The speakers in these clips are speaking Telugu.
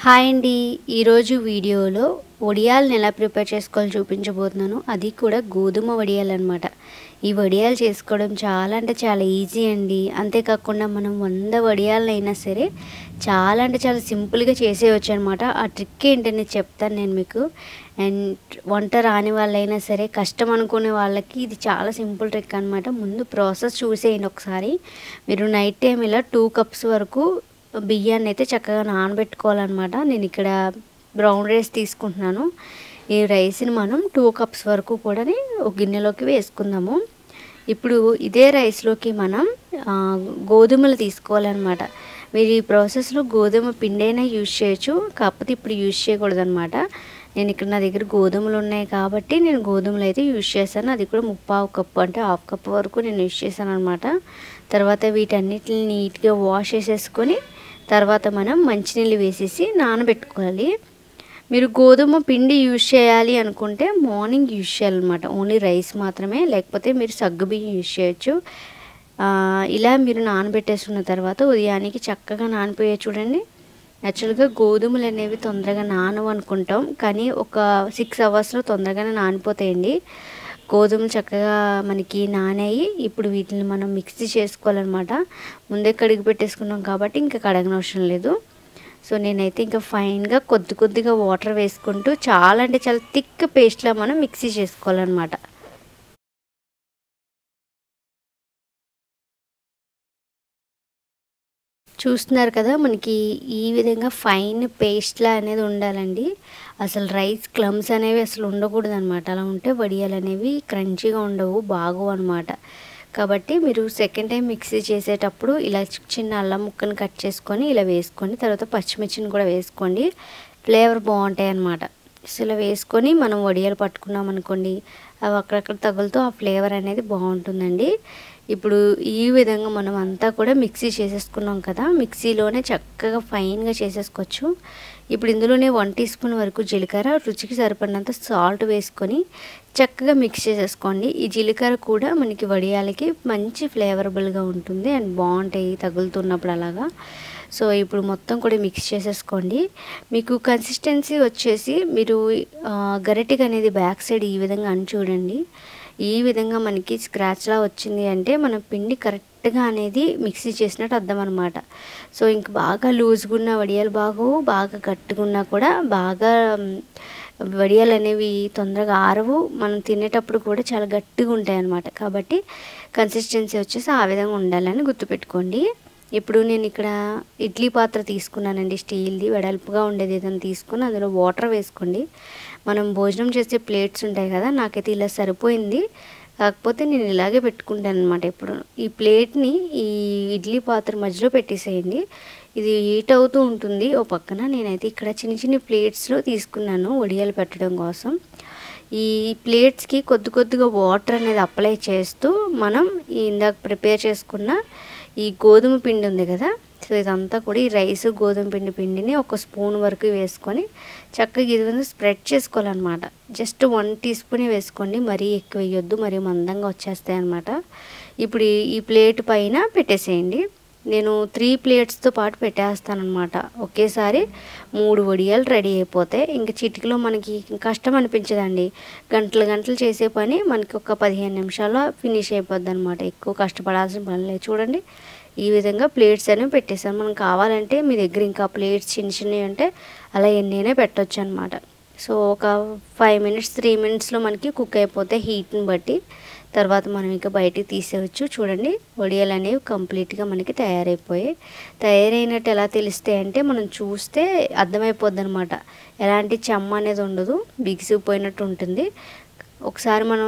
హాయ్ అండి. ఈరోజు వీడియోలో వడియాలను ఎలా ప్రిపేర్ చేసుకోవాలో చూపించబోతున్నాను. అది కూడా గోధుమ వడియాలు అనమాట. ఈ వడియాలు చేసుకోవడం చాలా అంటే చాలా ఈజీ అండి. అంతేకాకుండా మనం 100 వడియాలనైనా సరే చాలా అంటే చాలా సింపుల్గా చేసేయచ్చు అనమాట. ఆ ట్రిక్ ఏంటని చెప్తాను నేను మీకు. అండ్ వంట రాని వాళ్ళైనా సరే కష్టం అనుకునే వాళ్ళకి ఇది చాలా సింపుల్ ట్రిక్ అనమాట. ముందు ప్రాసెస్ చూసేయండి ఒకసారి. మీరు నైట్ టైం ఇలా 2 కప్స్ వరకు బియ్యాన్ని అయితే చక్కగా నానబెట్టుకోవాలన్నమాట. నేను ఇక్కడ బ్రౌన్ రైస్ తీసుకుంటున్నాను. ఈ రైస్ని మనం 2 కప్స్ వరకు కూడా ఒక గిన్నెలోకి వేసుకుందాము. ఇప్పుడు ఇదే రైస్లోకి మనం గోధుమలు తీసుకోవాలన్నమాట. మీరు ఈ ప్రాసెస్లో గోధుమ పిండి అయినా యూజ్ చేయొచ్చు, కాకపోతే ఇప్పుడు యూజ్ చేయకూడదు అనమాట. నేను ఇక్కడ నా దగ్గర గోధుమలు ఉన్నాయి కాబట్టి నేను గోధుమలు అయితే యూజ్ చేశాను. అది కూడా 3/4 కప్పు అంటే 1/2 కప్పు వరకు నేను యూజ్ చేశాను అనమాట. తర్వాత వీటన్నిటిని నీట్గా వాష్ చేసేసుకొని తర్వాత మనం మంచినీళ్ళు వేసేసి నానబెట్టుకోవాలి. మీరు గోధుమ పిండి యూజ్ చేయాలి అనుకుంటే మార్నింగ్ యూజ్ చేయాలన్నమాట. ఓన్లీ రైస్ మాత్రమే, లేకపోతే మీరు సగ్గుబియ్యం యూజ్ చేయొచ్చు. ఇలా మీరు నానబెట్టేసుకున్న తర్వాత ఉదయానికి చక్కగా నానిపోయాయి చూడండి. యాక్చువల్గా గోధుమలు అనేవి తొందరగా నానవు అనుకుంటాం, కానీ ఒక 6 అవర్స్లో తొందరగానే నానిపోతాయండి. గోధుమలు చక్కగా మనకి నానాయి. ఇప్పుడు వీటిని మనం మిక్సీ చేసుకోవాలన్నమాట. ముందే కడిగి పెట్టేసుకున్నాం కాబట్టి ఇంకా కడగనవసరం లేదు. సో నేనైతే ఇంకా ఫైన్గా కొద్దిగా వాటర్ వేసుకుంటూ చాలా అంటే చాలా థిక్ పేస్ట్లా మనం మిక్సీ చేసుకోవాలన్నమాట. చూస్తున్నారు కదా, మనకి ఈ విధంగా ఫైన్ పేస్ట్లా అనేది ఉండాలండి. అసలు రైస్ క్లమ్స్ అనేవి అసలు ఉండకూడదు అనమాట. అలా ఉంటే వడియాలు అనేవి క్రంచీగా ఉండవు, బాగోవు అనమాట. కాబట్టి మీరు సెకండ్ టైం మిక్సీ చేసేటప్పుడు ఇలా చిన్న అల్లం ముక్కను కట్ చేసుకొని ఇలా వేసుకోండి. తర్వాత పచ్చిమిర్చిని కూడా వేసుకోండి, ఫ్లేవర్ బాగుంటాయి అన్నమాట. సో ఇలా వేసుకొని మనం వడియాలు పట్టుకున్నాం అనుకోండి, అవి అక్కడక్కడ తగులుతూ ఆ ఫ్లేవర్ అనేది బాగుంటుందండి. ఇప్పుడు ఈ విధంగా మనం అంతా కూడా మిక్సీ చేసేసుకున్నాం కదా, మిక్సీలోనే చక్కగా ఫైన్గా చేసేసుకోవచ్చు. ఇప్పుడు ఇందులోనే 1 టీ స్పూన్ వరకు జీలకర్ర, రుచికి సరిపడినంత సాల్ట్ వేసుకొని చక్కగా మిక్స్ చేసేసుకోండి. ఈ జీలకర్ర కూడా మనకి వడియాలకి మంచి ఫ్లేవరబుల్గా ఉంటుంది అండ్ బాగుంటాయి తగులుతున్నప్పుడు అలాగా. సో ఇప్పుడు మొత్తం కూడా మిక్స్ చేసేసుకోండి. మీకు కన్సిస్టెన్సీ వచ్చేసి మీరు గరిటెకి అనేది బ్యాక్ సైడ్ ఈ విధంగా అని చూడండి. ఈ విధంగా మనకి స్క్రాచ్లా వచ్చింది అంటే మన పిండి కరెక్ట్గా అనేది మిక్సీ చేసినట్టు అర్థం అనమాట. సో ఇంక బాగా లూజ్గా ఉన్న వడియాలు బాగోవు, బాగా గట్టిగా ఉన్నా కూడా బాగా వడియాలు అనేవి తొందరగా ఆరవు, మనం తినేటప్పుడు కూడా చాలా గట్టిగా ఉంటాయి అన్నమాట. కాబట్టి కన్సిస్టెన్సీ వచ్చేసి ఆ విధంగా ఉండాలని గుర్తుపెట్టుకోండి. ఇప్పుడు నేను ఇక్కడ ఇడ్లీ పాత్ర తీసుకున్నానండి, స్టీల్ది, వెడల్పుగా ఉండేది ఏదైనా తీసుకుని అందులో వాటర్ వేసుకోండి. మనం భోజనం చేసే ప్లేట్స్ ఉంటాయి కదా, నాకైతే ఇలా సరిపోయింది. కాకపోతే నేను ఇలాగే పెట్టుకుంటాను అనమాట. ఇప్పుడు ఈ ప్లేట్ని ఈ ఇడ్లీ పాత్ర మధ్యలో పెట్టేసేయండి. ఇది హీట్ అవుతూ ఉంటుంది ఓ పక్కన. నేనైతే ఇక్కడ చిన్న ప్లేట్స్లో తీసుకున్నాను వడియాలు పెట్టడం కోసం. ఈ ప్లేట్స్కి కొద్దిగా వాటర్ అనేది అప్లై చేస్తూ మనం ఇందాక ప్రిపేర్ చేసుకున్న ఈ గోధుమ పిండి ఉంది కదా, సో ఇదంతా కూడా ఈ రైస్ గోధుమ పిండిని 1 స్పూన్ వరకు వేసుకొని చక్కగా ఇది విధంగా స్ప్రెడ్ చేసుకోవాలన్నమాట. జస్ట్ 1 టీ స్పూన్ వేసుకోండి, మరీ ఎక్కువ వేయొద్దు, మరీ మందంగా వచ్చేస్తాయి అన్నమాట. ఇప్పుడు ఈ ప్లేట్ పైన పెట్టేసేయండి. నేను 3 ప్లేట్స్తో పాటు పెట్టేస్తానమాట. ఒకేసారి 3 వడియాలు రెడీ అయిపోతాయి. ఇంక చిటికలో మనకి కష్టం అనిపించదండి. గంటలు చేసే పని మనకి ఒక 15 నిమిషాల్లో ఫినిష్ అయిపోద్ది అనమాట. ఎక్కువ కష్టపడాల్సిన పని లేదు. చూడండి ఈ విధంగా ప్లేట్స్ అనేవి పెట్టేసాను. మనం కావాలంటే మీ దగ్గర ఇంకా ప్లేట్స్ చిన్నవి అంటే అలా ఎన్నైనా పెట్టవచ్చు అనమాట. సో ఒక 5 మినిట్స్ 3 మినిట్స్లో మనకి కుక్ అయిపోతాయి హీట్ని బట్టి. తర్వాత మనం ఇంకా బయటికి తీసేయచ్చు. చూడండి వడియాలు అనేవి కంప్లీట్గా మనకి తయారైనట్టు ఎలా తెలుస్తాయి అంటే మనం చూస్తే అర్థమైపోద్ది అనమాట. ఎలాంటి చెమ్మ అనేది ఉండదు, బిగిసిపోయినట్టు ఉంటుంది. ఒకసారి మనం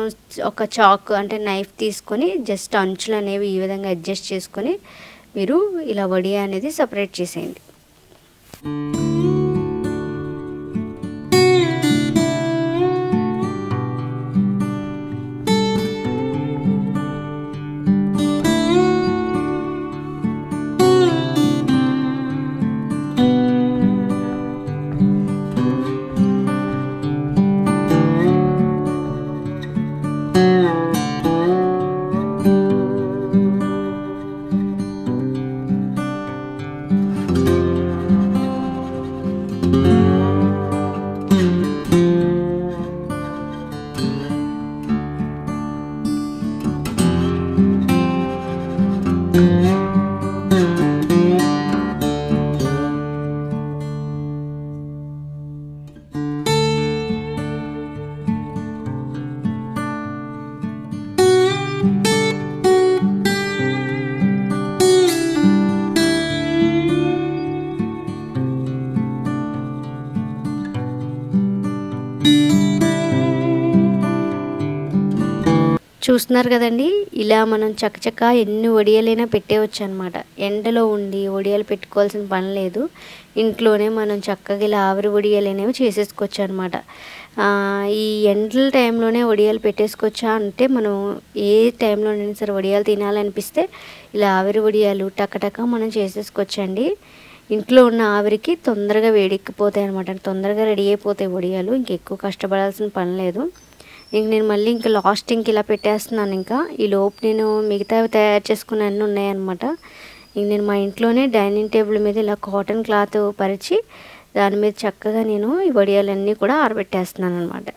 ఒక చాక్ అంటే నైఫ్ తీసుకొని జస్ట్ అంచులు అనేవి ఈ విధంగా అడ్జస్ట్ చేసుకొని మీరు ఇలా వడియా అనేది సపరేట్ చేసేయండి. చూస్తున్నారు కదండి, ఇలా మనం చకచకా ఎన్ని వడియాలైనా పెట్టేయచ్చు అనమాట. ఎండలో ఉండి వడియాలు పెట్టుకోవాల్సిన పని లేదు. ఇంట్లోనే మనం చక్కగా ఇలా ఆవిరి వడియాలు అనేవి చేసేసుకోవచ్చు అనమాట. ఈ ఎండల టైంలోనే వడియాలు పెట్టేసుకోవచ్చా అంటే, మనం ఏ టైంలోనైనా సరే వడియాలు తినాలనిపిస్తే ఇలా ఆవిరి వడియాలు టకటక మనం చేసేసుకోవచ్చండి. ఇంట్లో ఉన్న ఆవిరికి తొందరగా వేడెక్కిపోతాయి అనమాట. తొందరగా రెడీ అయిపోతాయి వడియాలు. ఇంకెక్కువ కష్టపడాల్సిన పని లేదు. నేను మళ్ళీ ఇంకా లాస్ట్ ఇలా పెట్టేస్తున్నాను. ఈ లోపు నేను మిగతావి తయారు చేసుకున్న అన్నీ ఉన్నాయన్నమాట. నేను మా ఇంట్లోనే డైనింగ్ టేబుల్ మీద ఇలా కాటన్ క్లాత్ పరిచి దాని మీద చక్కగా నేను ఈ వడియాలన్నీ కూడా ఆరబెట్టేస్తున్నాను అనమాట.